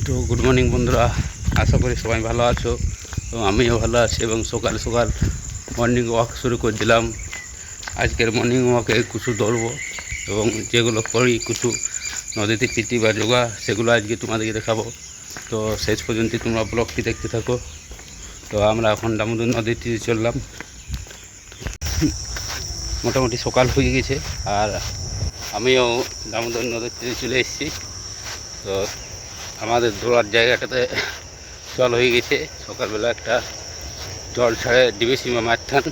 তো good morning বন্ধুরা, আশা করি সবাই ভালো আছো। তো আমিও ভালো আছি এবং সকাল সকাল মর্নিং ওয়াক শুরু করে দিলাম। আজকের মর্নিং ওয়াকে কিছু দৌড়বো এবং যেগুলো করি কিছু নদীতে পিটি বা যোগা, সেগুলো আজকে তোমাদেরকে দেখাবো। তো শেষ পর্যন্ত তোমরা ব্লগটি দেখতে থাকো। তো আমরা এখন দামোদর নদীতে চললাম। মোটামুটি সকাল হয়ে গেছে আর আমিও দামোদর নদীতে চলে এসেছি। তো আমাদের দৌড়ার জায়গাটাতে জল হয়ে গেছে। সকালবেলা একটা জল ছাড়ে ডিবিসি মাথান,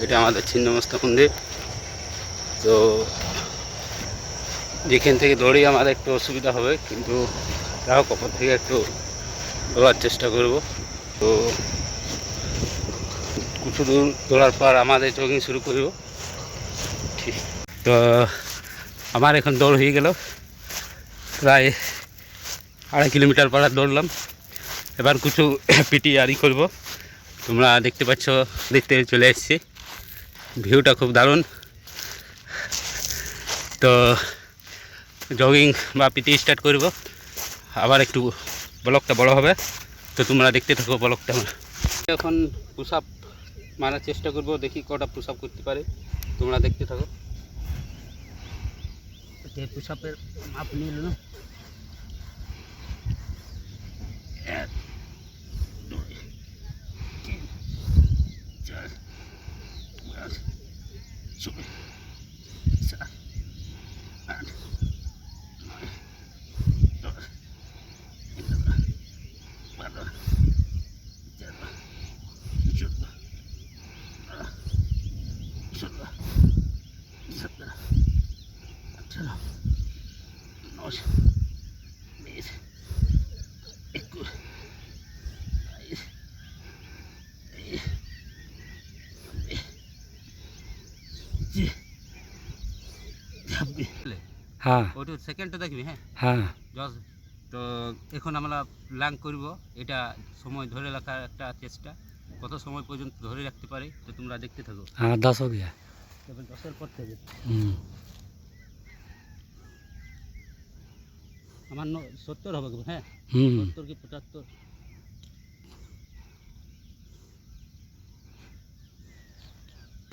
এটা আমাদের ছিন্নমস্তা মন্দির। তো যেখান থেকে দৌড়ি আমাদের একটু অসুবিধা হবে, কিন্তু তাও কপর থেকে একটু দৌড়ার চেষ্টা করব। তো কিছু দূর দৌড়ার পর আমাদের জগিং শুরু করব। ঠিক, তো আমার এখন দৌড় হয়ে গেল, প্রায় 2.5 কিলোমিটার পাড়া দৌড়লাম। এবার কিছু পিটি আরি করব। তোমরা দেখতে পাচ্ছ, দেখতে চলে এসেছি, ভিউটা খুব দারুণ। তো জগিং বা পিটি স্টার্ট করব, আবার একটু ব্লকটা বড় হবে। তো তোমরা দেখতে থাকো ব্লকটা। এখন পুশ আপ মারার চেষ্টা করব, দেখি কটা পুশ আপ করতে পারে। তোমরা দেখতে থাকো। পুশ আপের মাপ নিয়ে নিল। 1 2 3 4 5 6 7 8 9 10 11 12 13 14 16 17 18 19 20 21 হ্যাঁ, ওটা সেকেন্ডটা দেখবি। হ্যাঁ হ্যাঁ, তো এখন আমরা লাং করব। এটা সময় ধরে রাখার একটা চেষ্টা, কত সময় পর্যন্ত ধরে রাখতে পারি। তো তোমরা দেখতে থাকো। হ্যাঁ, 10 হয়ে গিয়া, তবে 10-এর পর থেকে আমার 70 হবে। হ্যাঁ, 70 কি 75।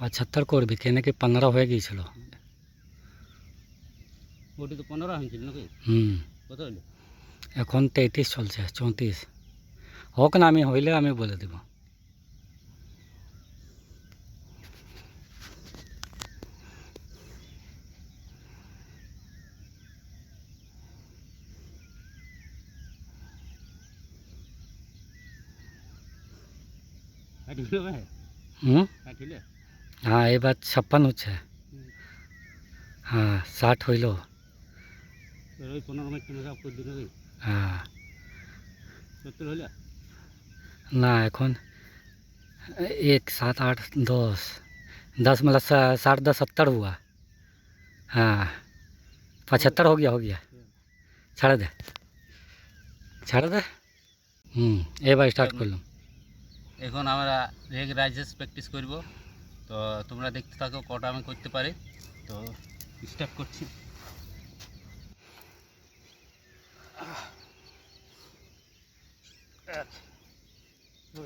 75 করবি, কেন কি 15 হয়ে গিয়েছিল। ওটি তো 15 হয়েছিল নাকি? কত হলো এখন? 33 চলছে, 34 হোক না, আমি হইলে আমি বলে দেব। হ্যাঁ, এবার 56 হচ্ছে। হ্যাঁ, 60 হইল। হ্যাঁ, না এখন 1 7 8 10 10 मतलब 60 10 70 हुआ। हाँ, 75 हो गया। ছাড়ে দে। এবার স্টার্ট করলাম। এখন আমরা রেগ রাইজেস প্র্যাকটিস করব। তো তোমরা দেখতে থাকো কটা আমি করতে পারি। তো স্টার্ট করছি। 1 2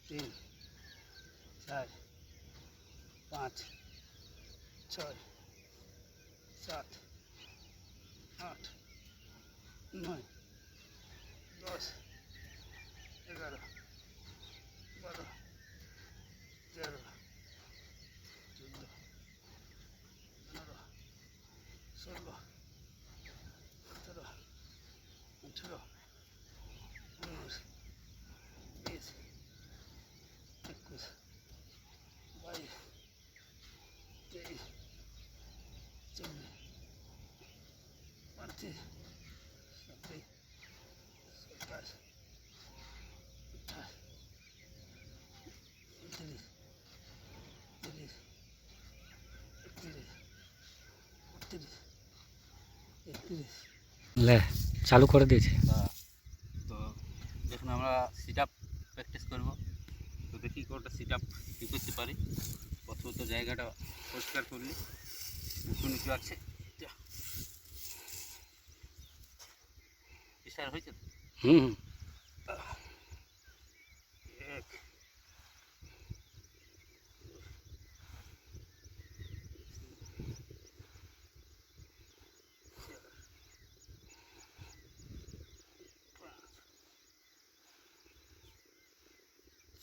3 4 5 6 7 8 9 10 11 12 13 14 15 16 17 18 19 20 21 22 23 24 25 26 27 28 29 30 31 32 33 ले চালু করে দিয়েছে। তো এখন আমরা সিট আপ প্র্যাকটিস করব। তো দেখি কটা সিট আপ করতে পারি। প্রথমত জায়গাটা পরিষ্কার করলে উঁচু নিচু আছে, স্যার হয়েছে তো? হুম এক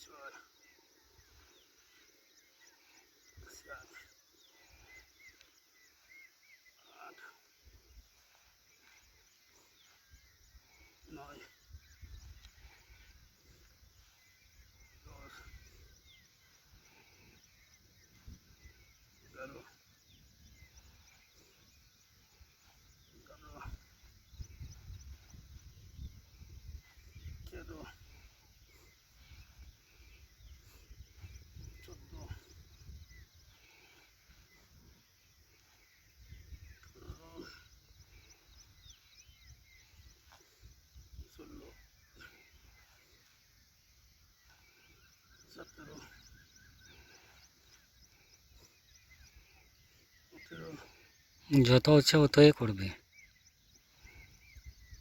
ছয় সাত আট নয় 10 11 12 13 14 16 17 18 যত হচ্ছে অতই করবে।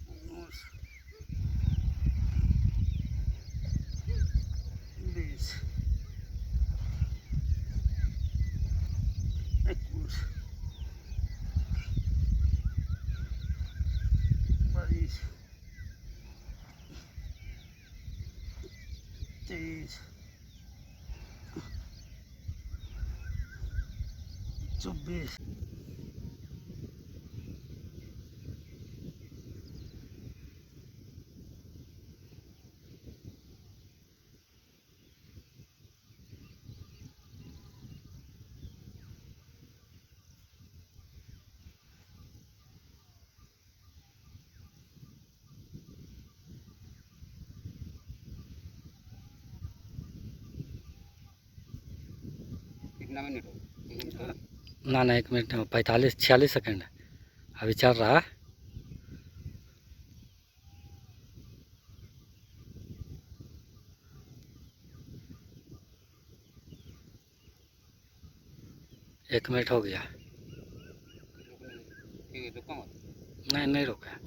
19 20 21 22 23 24 कितना मिनट हो? ना ना 1 मिनट 45-46 सेकंड अभी चल रहा है। एक मिनट हो गया। रुका मत। नहीं नहीं रुका।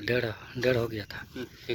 डेढ़ डेढ़ हो गया था। ठीक।